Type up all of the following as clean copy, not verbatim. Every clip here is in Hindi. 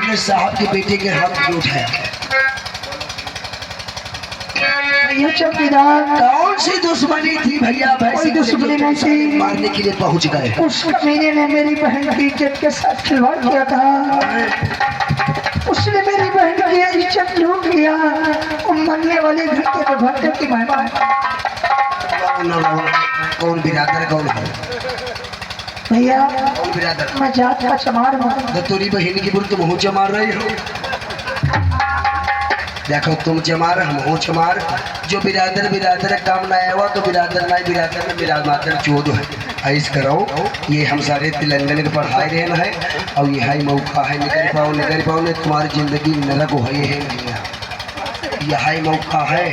अपने साहब के बेटे के हाथ में उठाया। ये चौकीदार कौन सी दुश्मनी थी भैया? कोई दुश्मनी नहीं थी, मारने के लिए पहुंच गए। उस कमीने ने मेरी बहन की इज्जत के साथ खिलवाड़ किया था। उसने मेरी बहन की इज्जत लूट लिया। मरने वाले घर के तो भक्तों की महिमा। कौन बिरादर कौन है भैया? कौन बिरादर? मैं जात का चमार हूँ। तो तेरी बहन की बुरी तुम हो चमार रही हो। देखो तुम चमार हम हो चमार। जो बिरादर बिरादर काम ना आया हुआ तो बिरादर ना बिरादर में बिरादर चोद है। ऐस करो ये हम सारे तेलंगाना के पढ़ाई रहना है और यह मौका है निकल पाओ ने तुम्हारी जिंदगी नरक हो है नहीं। यह मौका है।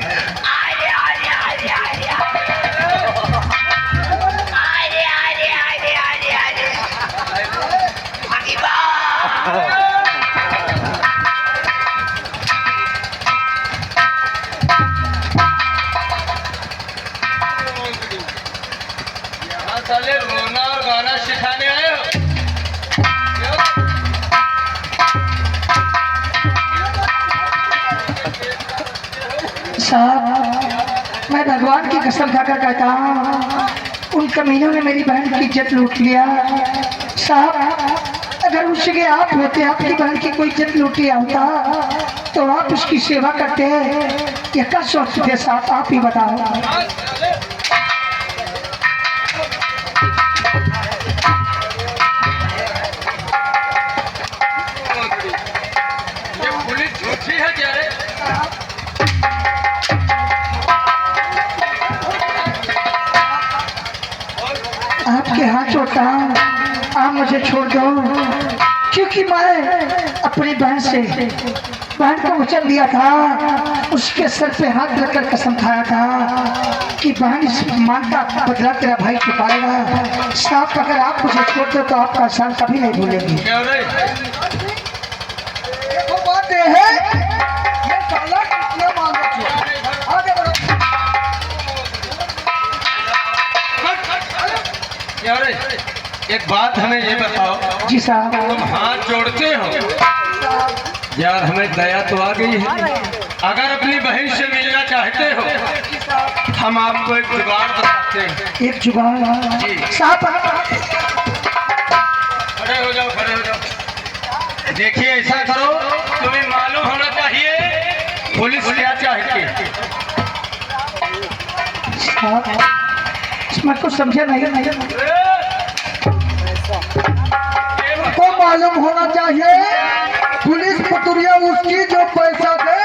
साले रोना और गाना सिखाने आए हो? साहब मैं भगवान की कसम खाकर कहता हूँ उन कमीनों ने मेरी बहन की इज्जत लूट लिया। साहब अगर उसके आप होते, आपकी बहन की कोई इज्जत लूट लिया होता तो आप उसकी सेवा करते या क्या सोचते? साहब आप ही बताओ। आपके हाथ जोड़ता हूँ, आप मुझे छोड़ दो, क्योंकि मैं अपनी बहन को वचन दिया था, उसके सर पे हाथ रखकर कसम खाया था कि बहन इस मान का बदला तेरा भाई चुकाएगा। साहब अगर आप मुझे छोड़ दो तो आपका एहसान कभी नहीं भूलेगी। एक बात हमें ये बताओ। जी साहब। तुम हाथ जोड़ते हो यार, हमें दया तो आ गई है। अगर अपनी बहन से मिलना चाहते हो हम आपको एक जुगाड़ बताते हैं। एक जुगाड़? जी साहब। खड़े हो जाओ, खड़े हो जाओ। देखिए ऐसा करो, तुम्हें मालूम होना चाहिए पुलिस क्या चाहती है। इसमें कुछ समझे नहीं। को मालूम होना चाहिए पुलिस पतुरिया उसकी जो पैसा दे।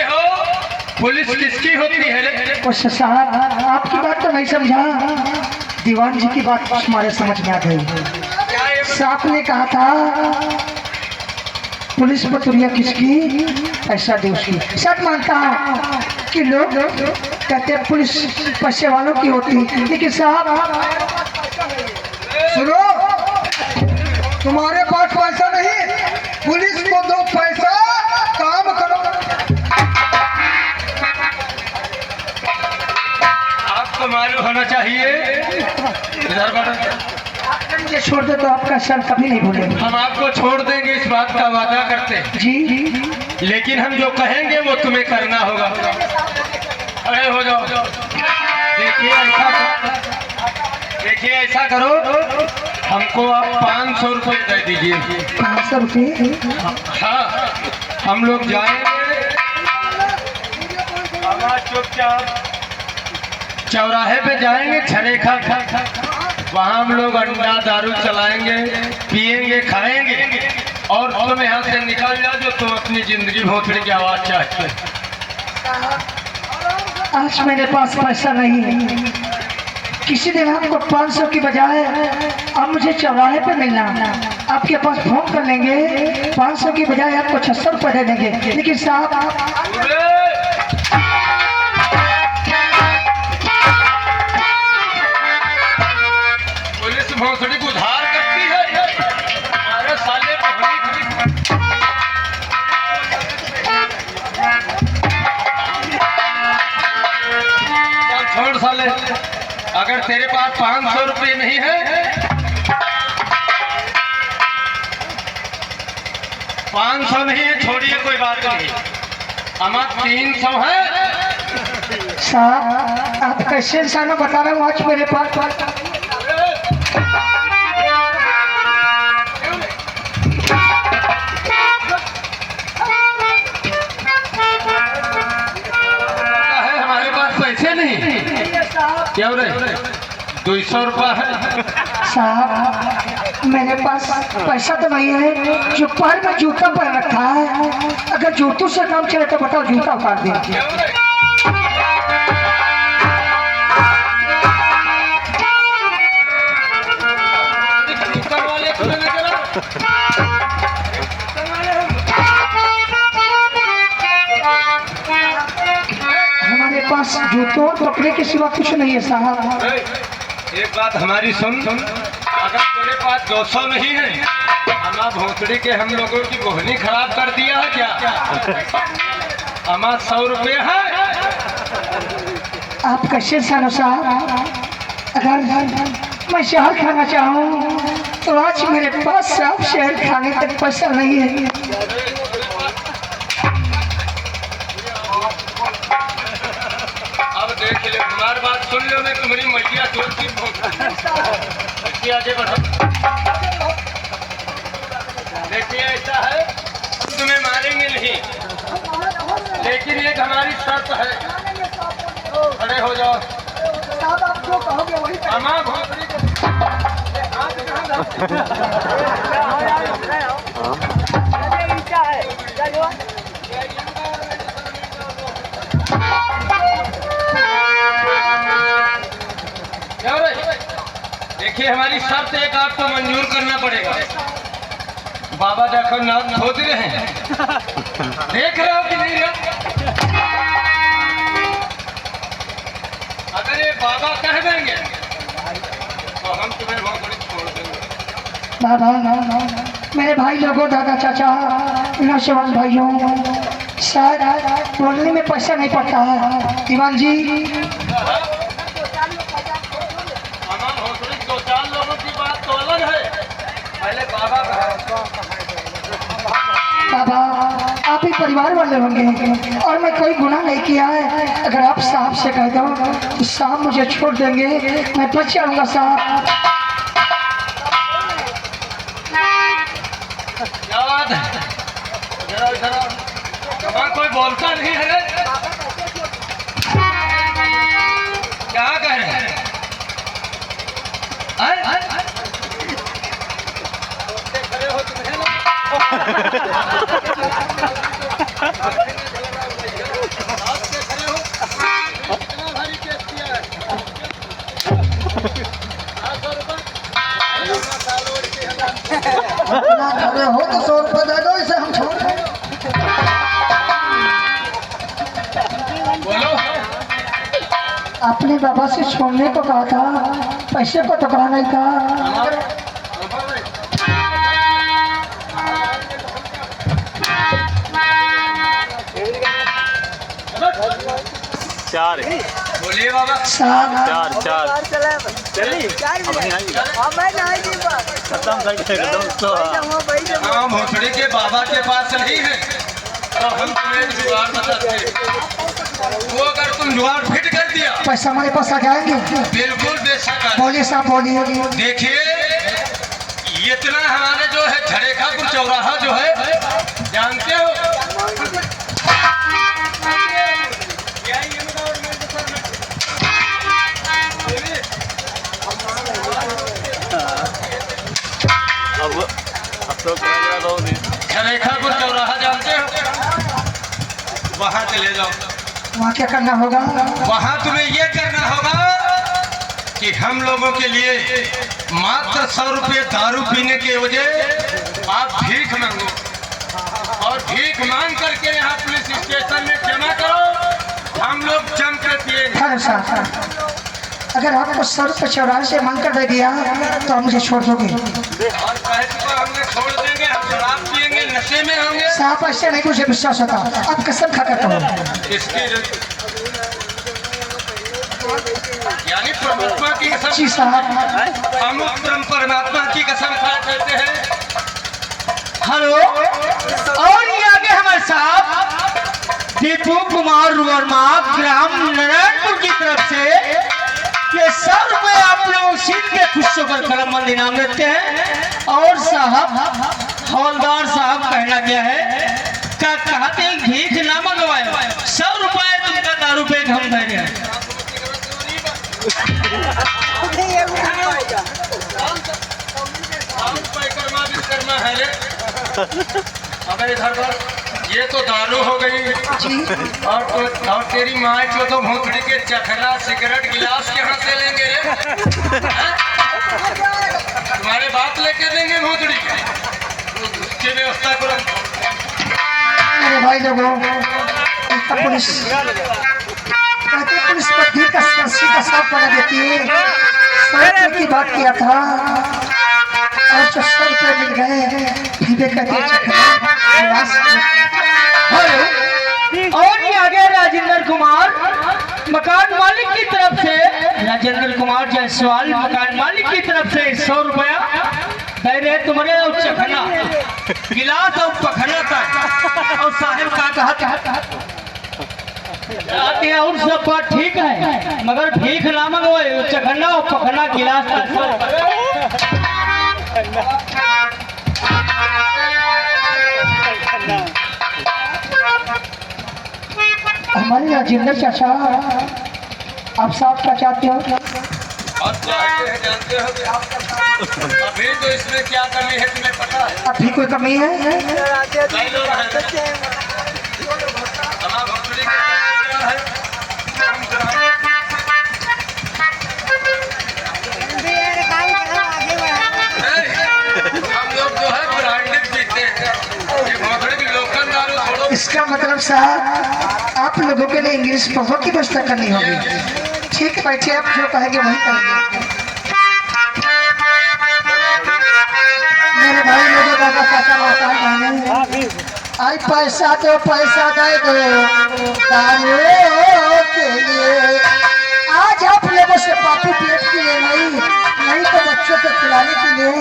हो पुलिस किसकी होती है? साहब आपकी बात तो नहीं समझा, दीवान जी की बात हमारे समझ में आ गई। साहब ने कहा था पुलिस पतुरिया किसकी, पैसा दे उसकी। सब मानता हूँ कि लोग कहते हैं पुलिस पैसे वालों की होती, लेकिन साहब सुनो, तुम्हारे पास पैसा नहीं, पुलिस को दो पैसा, काम करो। आपको मालूम होना चाहिए। इधर बढ़ो। मुझे छोड़ दो तो आपका सर कभी नहीं भूलेंगे। हम आपको छोड़ देंगे, इस बात का वादा करते हैं। जी लेकिन हम जो कहेंगे वो तुम्हें करना होगा। खड़े हो जाओ। देखिए ऐसा करो, हमको आप 500 रुपये दे दीजिए। 500 रुपये? हाँ, हम लोग जाएंगे चुपचाप चौराहे पे जाएंगे, छने खा वहाँ हम लोग अंडा दारू चलाएंगे, पिएंगे, खाएंगे और तुम यहाँ से निकल जाओ जो तुम अपनी जिंदगी भोसड़ी की आवाज़ चाहते हो। आज मेरे पास पैसा नहीं है, किसी दिन आपको 500 की बजाय आप मुझे चौराहे पे मिलना, आपके पास फोन कर लेंगे, 500 की बजाय आपको 600 रुपये दे देंगे। लेकिन साहब पुलिस भोसड़ी को उधार करती है। अरे साले छोड़ साले, अगर तेरे पास 500 रुपये नहीं है 500 नहीं है, छोड़िए कोई बात नहीं। अमा 300 है। साहब आप कैसे इंसान बता रहे हो आज मेरे पास है, हमारे पास पैसे नहीं। क्या रे 200 रुपया है। साहब मेरे पास पैसा तो नहीं है, जो पैर में जूता पहन रखा है, अगर जूतों से काम चले तो बताओ जूता उतार दीजिए। हमारे पास जूतों कपड़े के सिवा कुछ नहीं है साहब। एक बात हमारी सुन, अगर तेरे पास 200 नहीं है, अमा भोसड़ी के हम लोगों की बोहनी खराब कर दिया है क्या? अमा 100 रुपये है। आप कैसे सानो साहब, अगर मैं शहर खाना चाहूँ तो आज मेरे पास साहब शहर खाने तक पैसा नहीं है। अब देख ले, हमारी बात सुन लो, मैं तुम्हारी मैया देखिए आगे बढ़ो। देखिए ऐसा है, तुम्हें मारेंगे नहीं, लेकिन एक हमारी शर्त है। खड़े हो जाओ। साहब आप जो कहोगे वही अमा भोसड़ी देखिए हमारी शर्त एक आपको मंजूर करना पड़ेगा। बाबा देखो नाथ खोद रहे हैं, देख रहे हो कि नहीं रहे? अगर ये बाबा कह देंगे तो हम तुम्हें बहुत बड़ी छोड़ देंगे। बाबा मेरे भाई लोगों, दादा चाचा, नौजवान भाइयों, शायद बोलने में पैसा नहीं पड़ता है। दीवान जी दो चार लोगों की बात तो अलग है, पहले बाबा बाबा आप ही परिवार वाले होंगे और मैं कोई गुनाह नहीं किया है। अगर आप साहब से कह दो तो साहब मुझे छोड़ देंगे, मैं बच जाऊंगा साहब। क्या बात है? जरा जरा वहाँ कोई बोलता नहीं है। क्या कह रहे हैं? खड़े हो तुम्हें कितना भारी केस किया है? खड़े हो तो 100 रुपये दे दो, इसे हम छोड़ दें। बोलो। आपने बाबा से छोड़ने को कहा था, पैसे को तो कहा नहीं था। चार बोलिए बाबा। चार हाँ भोसड़ी के बाबा के पास नहीं है तो हम तुम्हें जुगाड़ बताते हैं। वो अगर तुम जुगाड़ फिट कर दिया पैसा हमारे पास आ जाएंगे। बिल्कुल बेशक आ जाए। बोलिए साहब बोलिए। देखिए इतना हमारे जो है झरेखापुर चौराहा जो है जानते हो, झरेखापुर चौराहा जानते हो, वहाँ चले जाओ। वहाँ क्या करना होगा? वहाँ तुम्हें ये करना होगा कि हम लोगों के लिए मात्र 100 रुपये दारू पीने के वजह आप भीख मांगो और भीख मांग करके यहाँ पुलिस स्टेशन में जमा करो, हम लोग जम कर पिएंगे। हाँ साहब, अगर आपको 100 रुपये चौराहे से मांग कर दे दिया तो आप मुझे छोड़ दोगे? और पैसे को हमने छोड़ देंगे, हम शराब पिएंगे, नशे में होंगे। साहब ऐसे नहीं मुझे विश्वास होता, आप कसम खा कर कहो। इसकी यानी परमात्मा की कसम। जी साहब। हम परमात्मा की कसम खा करते हैं। हेलो और वर्मा ग्राम नारायणपुर की तरफ से ये 100 रुपए आप लोग सीट के खुश होकर कलम इनाम देते हैं। और साहब हवलदार साहब कहना क्या है का कहते हैं भीख ना मंगवाए, 100 रुपए तुमका दारू पे हम दे रहे हैं। अबे इधर पर ये तो दारू हो गई और तेरी माँ तो भोंकड़ी के चखना सिगरेट गिलास कहाँ से लेंगे रे? तुम्हारे बाप लेके देंगे भोंकड़ी की व्यवस्था करो। मेरे भाई लोगों, पुलिस कहते पुलिस पत्नी का रस्सी का सांप बना देती है। 100 रुपये की बात किया था और जो 100 रुपये मिल गए फिर कहते और ये आगे राजेंद्र कुमार मकान मालिक की तरफ से, राजेंद्र कुमार जायसवाल मकान मालिक की तरफ से 100 रुपया दे रहे तुम्हारे और चखना गिलास और पखना तक। और साहिब का कहा और सब बात ठीक है मगर भीख ना मंगवाए, चखना और पखना गिलास तक। हमारे राजेंद्र चाचा, आप साहब क्या चाहते हो? जानते हो अभी तो इसमें क्या कमी है तुम्हें पता है? अभी कोई कमी है? हम लोग जो है ब्रांडेड पीते हैं, ये भोंकड़ी की लोकल दारू छोड़ो। इसका मतलब साहब आप लोगों के लिए इंग्लिश पढ़ो की व्यवस्था करनी होगी। ठीक है, बैठिए, आप जो कहेंगे वही करेंगे। मेरे भाई लोगों का चाचा होता है आई पैसा दे दो दारू के लिए। आज आप लोगों से पापी पेट के लिए नहीं तो बच्चों को खिलाने के लिए,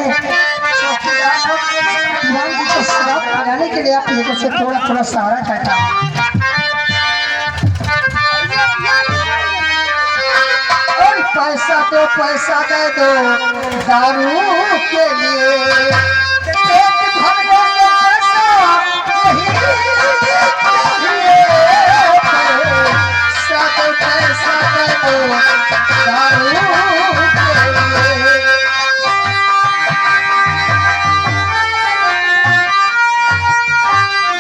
दीवान जी को शराब पिलाने के लिए आप लोगों से थोड़ा सहारा चाहता हूँ। और पैसा दे दो दारू के लिए। पेट भरने के पैसा नहीं चाहिए। पैसा दे दो दारू के लिए।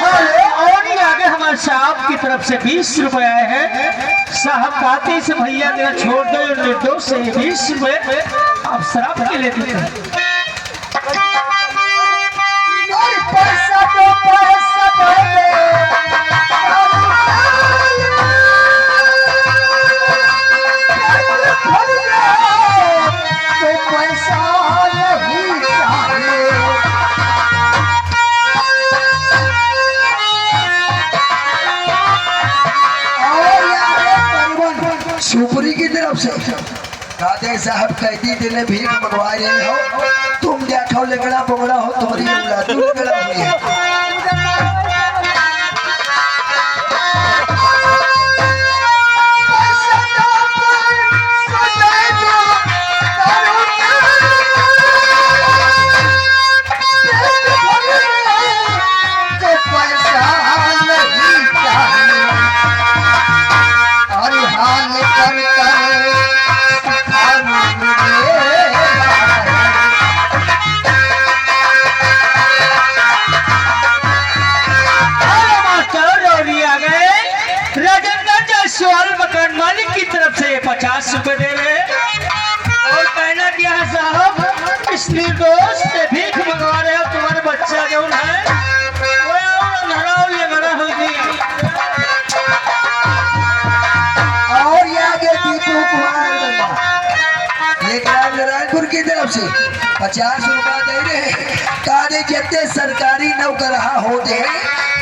और ये आगे हमारे साहब की तरफ से 20 रुपए आए हैं। साहब कहते से भैया मेरा छोड़ दो, निर्दोष से 20 रुपए आप शराब के लिए देते हैं। पैसा दो पैसा नहीं चाहिए। सुपरी की तरफ से राधे साहब कैदी दिले भीख मंगवा रहे हो, तुम देखो लगड़ा बगड़ा हो, तुम्हारी औलाद लगड़ा हुई है। मकान मालिक की तरफ से 50 रुपए दे रहे। और कहना क्या है साहब, इस निर्दोष से भीख मंगवा रहे हो, तुम्हारे बच्चा जो है और ये आगे दीपू कुमार नारायणपुर की तरफ से 50 रुपया दे रहे। कादे जितने सरकारी नौकरहा होते हैं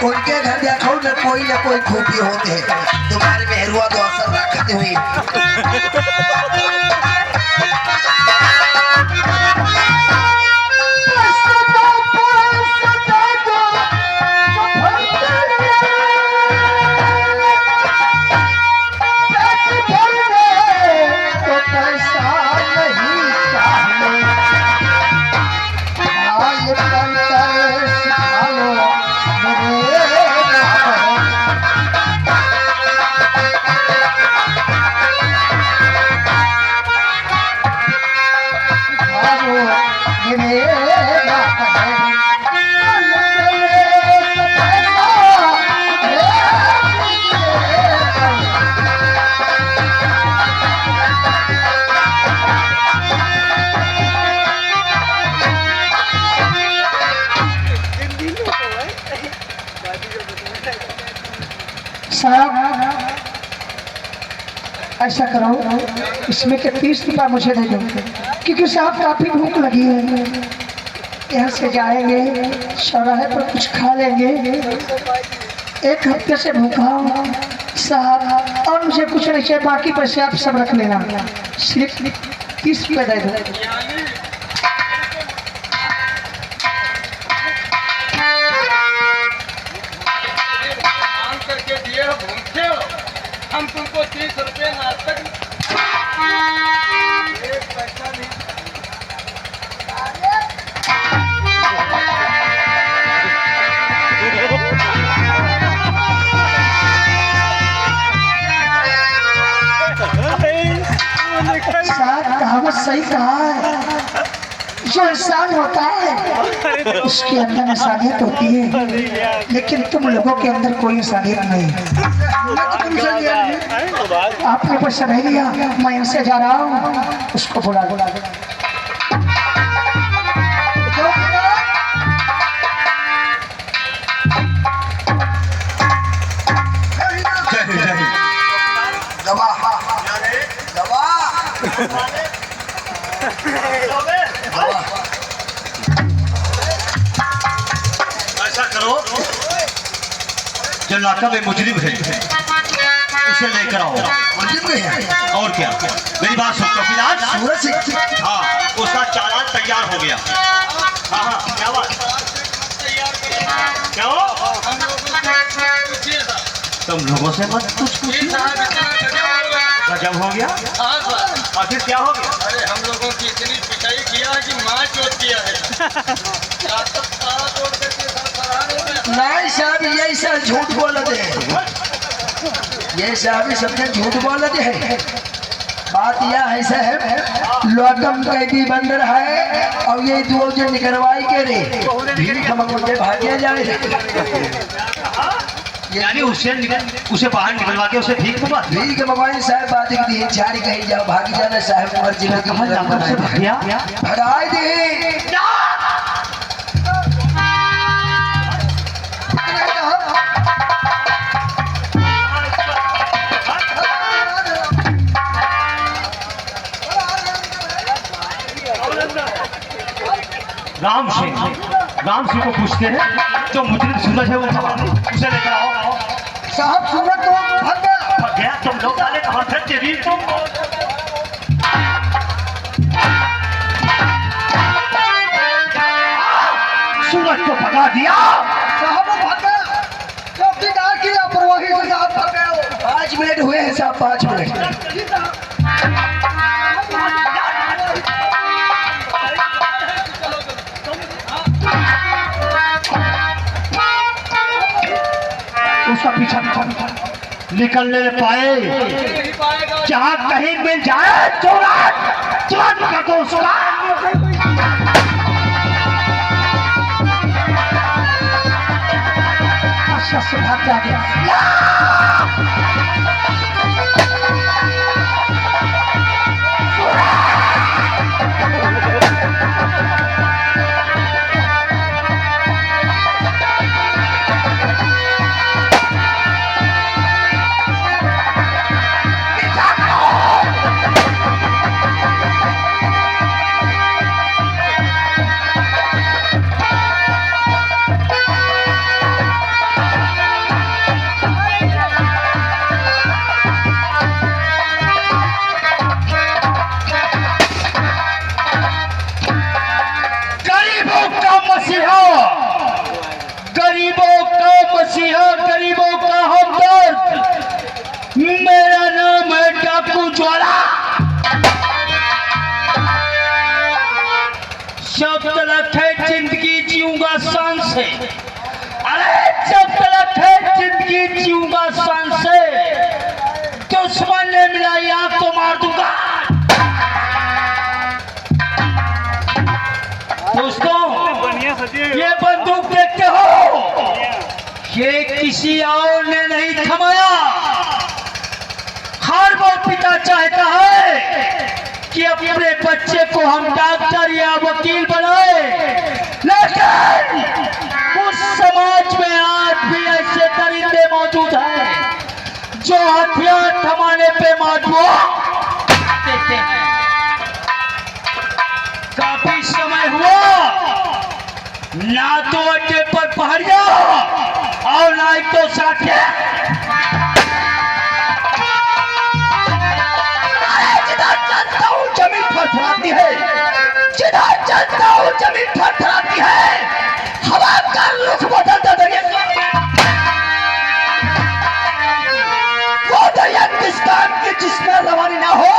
उनके घर देखो न कोई खूबी होते हैं। तुम्हारे मेहरुआ तो असर रखते हुए साहब ऐसा करो, इसमें के 30 रुपये मुझे दे दो, क्योंकि साहब काफी भूख लगी है। यहाँ से जाएंगे चौराहे पर कुछ खा लेंगे, 1 हफ्ते से भूखा हूँ साहब, और मुझे कुछ नहीं चाहिए, बाकी पैसे आप सब रख लेना, सिर्फ 30 रुपये दे दो। करके दिए हो, भूखे हो, हम तुमको 30 रुपये नाश्ता एक पैसा नहीं। साहब कहावत सही कहा है, जो इंसान होता है उसके अंदर इंसानियत होती है, लेकिन तुम लोगों के अंदर कोई इंसानियत नहीं है। आपने पैसा नहीं लिया, मैं यहाँ से जा रहा हूँ, उसको बुला बुला ऐसा करो, जो लाका में मुजरिम है उसे लेकर आओ। और क्या, मेरी बात सुन चौकीदार। हाँ, उसका चालान तैयार हो गया। हाँ हाँ, क्या बात, क्या हो? तुम लोगों से मत कुछ गजब हो गया। आखिर क्या हो गया? अरे हम लोगों की इतनी पिटाई किया है कि माँ चोट किया है। नहीं साहब, यही सब झूठ बोलते हैं, ये साहब सबने झूठ बोलते हैं। बात यह ऐसा है, लौटम कैदी बंद रहा है और ये 2 जो निकलवाई के रे भीड़ मुझे भागिया जाए, यानी उसे बाहर निकलवा के उसे भीख मंगवा भीड़ के मोबाइल साहब बात दी झाड़ी कहीं जाओ, भागी जाना साहब, हर जिले के भगाई दे। राम सिंह को पूछते हैं, जो मुजरिम सूरज है वो उसे लेकर आओ। साहब सूरज तो भाग गया, तुम लोग आने कहाँ थे तेरी? तुम सूरज को भगा दिया। साहब भागा, चौकीदार की लापरवाही से साहब भागे। 5 मिनट हुए हैं साहब, 5 मिनट। उसका पीछा निकलने पाए, जहाँ कहीं मिल जाए तुरंत कर दो उसका। अच्छा से भाग गया। गरीबों का हमदर्द, मेरा नाम है डाकू ज्वाला। जब तलक है जिंदगी जीऊंगा शान से, अरे जब तलक है जिंदगी जीऊंगा शान से, दुश्मन ने मिला आग तो मार दूंगा। दोस्तों, ये बंदूक देखते हो, ये किसी और ने नहीं थमाया। हर वो पिता चाहता है कि अपने बच्चे को हम डॉक्टर या वकील बनाए, लेकिन उस समाज में आज भी ऐसे अड्डे पे मौजूद देते हैं। काफी समय हुआ ना तो अड्डे पर पहरिया और ना ही तो साथे। जिधर चलता हूँ जमीन फड़फड़ाती है, जिधर चलता हूँ जमीन फड़फड़ाती है, हवा का रुख बदलता दरिया। वो दरिया किस काम की जिसमें रवानी ना हो,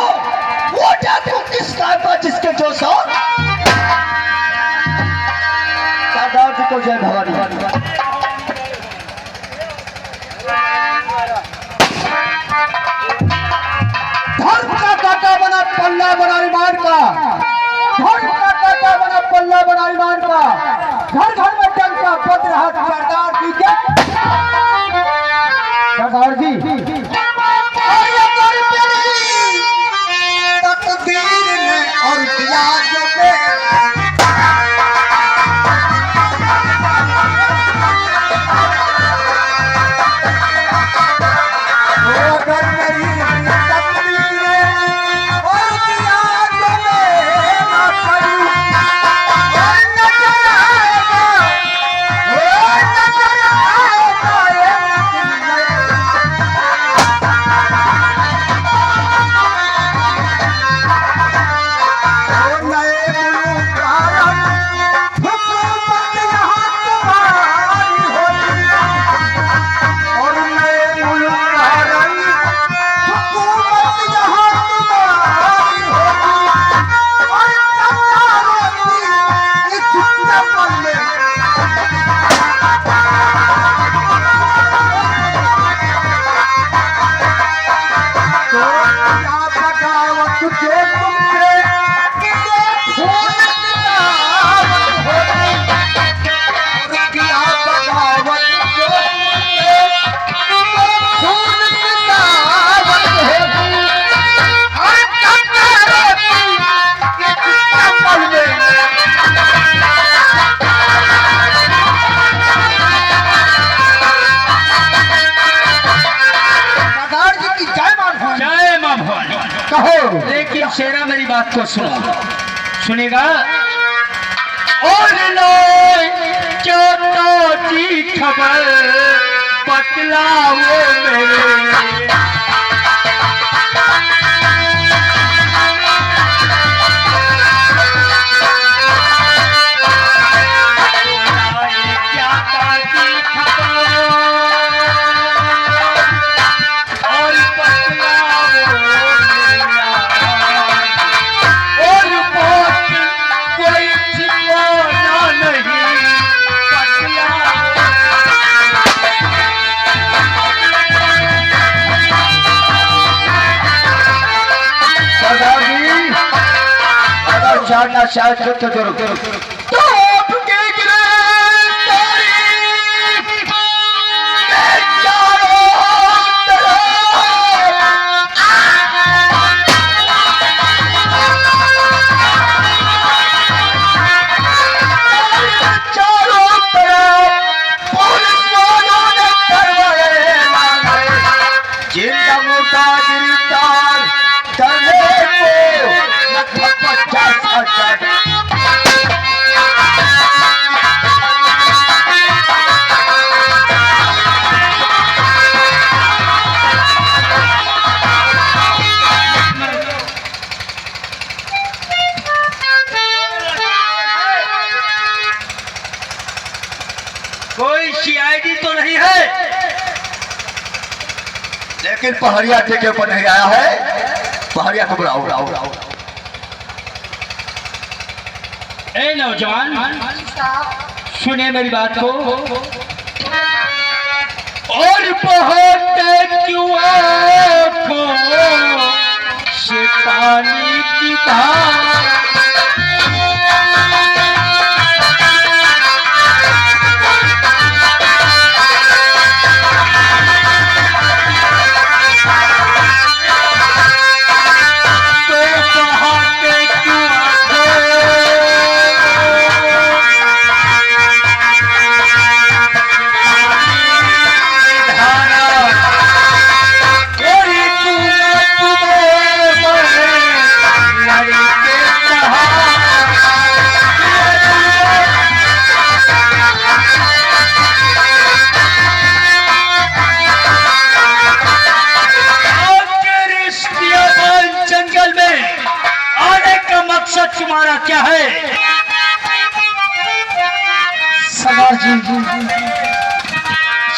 वो डाकू किस काम का जिसके जो सो। सरदार जी को जय भवानी। धर्म का काका बना पल्ला बना ईमान का, धर्म का काका बना पल्ला बना ईमान का, घर घर में डंका बज रहा सरदार जी के। सरदार जी तकदीर ने और दिया जो लेकिन शेरा मेरी बात को सुनो, सुनेगा। और लो जो तो जी खबर बतलाओ मेरे, क्या ताजी खबर और बतलाओ कोई ठिकाना नहीं सरदार जी अगर चाहना शायद तो जरूर कोई सीआईडी तो नहीं है, लेकिन पहाड़िया ठेके पर नहीं आया है। पहाड़िया को बुलाओ। ए नौजवान सुने मेरी बात को। और बहुत क्यों आँखों से पानी की धार,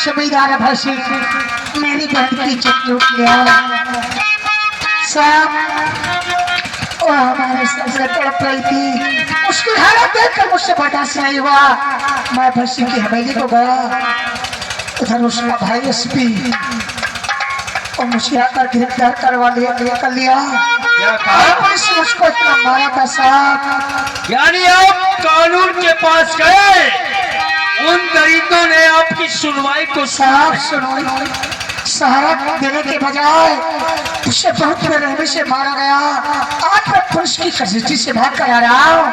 जमींदार भैंसी मेरी बहन की इज्जत लूट लिया। साहब वो हमारे सबसे तड़प रही थी, उसकी हालत देखकर मुझसे बर्दाश्त नहीं हुआ। मैं भैंसी की हवेली को गया, उधर उसका भाई एसपी और मुझे आकर गिरफ्तार करवा लिया कर लिया। क्या कहा? पुलिस मुझको इतना मारा था साहब। यानी आप कानून के पास गए, उन दरिंदों ने आपकी सुनवाई को साहब सुनो, सहारा देने के बजाय उसे बहुत बेरहमी से मारा गया। आज मैं पुलिस की कस्टडी से भाग कर आ रहा हूँ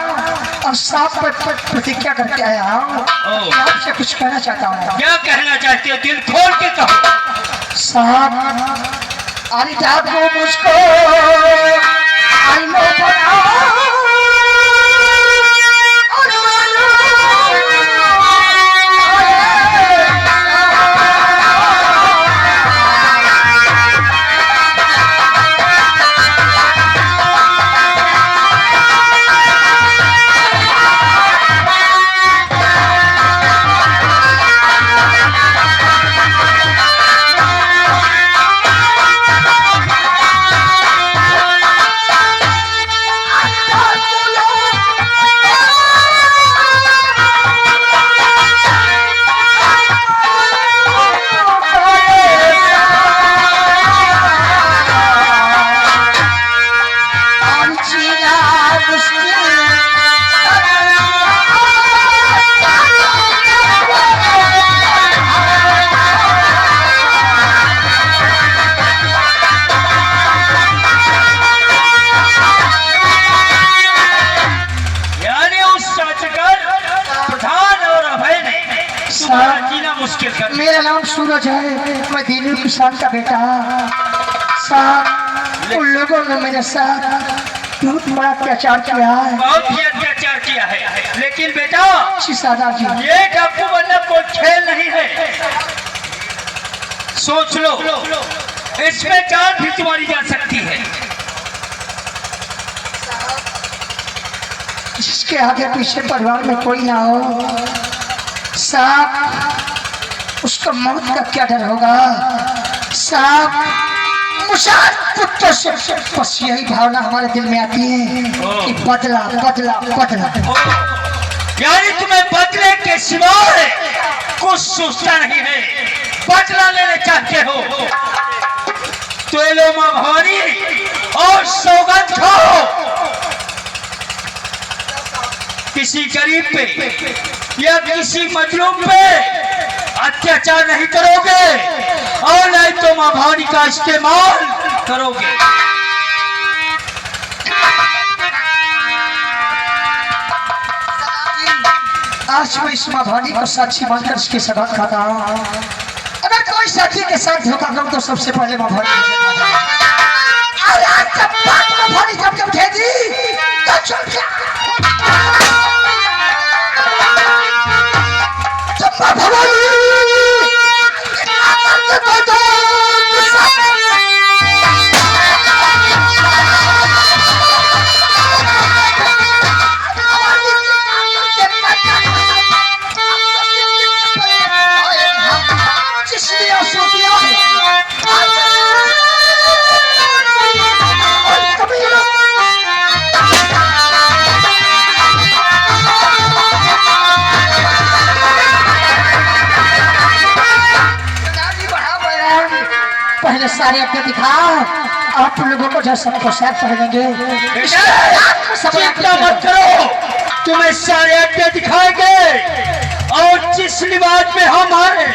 और साफ प्रतिज्ञा करके आया हूँ। आपसे कुछ कहना चाहता हूँ। क्या कहना चाहते हो? दिल खोल के कहो। साहब अरे जाओ मुझको आई लो मेरा नाम सूरज है, मैं दिल्ली किसान का बेटा। साहब उन लोगों ने मेरे साथ बहुत बड़ा अत्याचार किया है। बहुत ही अत्याचार किया है, लेकिन बेटा दादाजी ये डाकू बनना कोई खेल नहीं है। सोच लो, इसमें जान भी तुम्हारी जा सकती है। जिसके आगे पीछे परिवार में कोई ना हो साहब, उसको मौत का क्या डर होगा साहब। मुशाद पुत्र से बस यही भावना हमारे दिल में आती है कि बदला बदला बदला। यानी तुम्हें बदले के सिवाय कुछ सोचता नहीं है, बदला लेने चाहते हो तो ये लो मां भवानी और सौगंध खाओ। किसी गरीब पे या किसी मजलूम पे अत्याचार नहीं करोगे और नहीं तो मां भवानी का इस्तेमाल करोगे। आज मैं इस मां भवानी को साक्षी मानकर इसके सौगात खाता हूँ। अगर कोई साथी के साथ धोखा करूं तो सबसे पहले मां भवानी जब उठेगी तो चल गया। पहले सारे अपने दिखाओ, आप लोगों को जो सबको साथ पहनेंगे। चिंता मत करो, तुम्हें सारे अड्डे दिखाएंगे और जिस लिबास में हम आए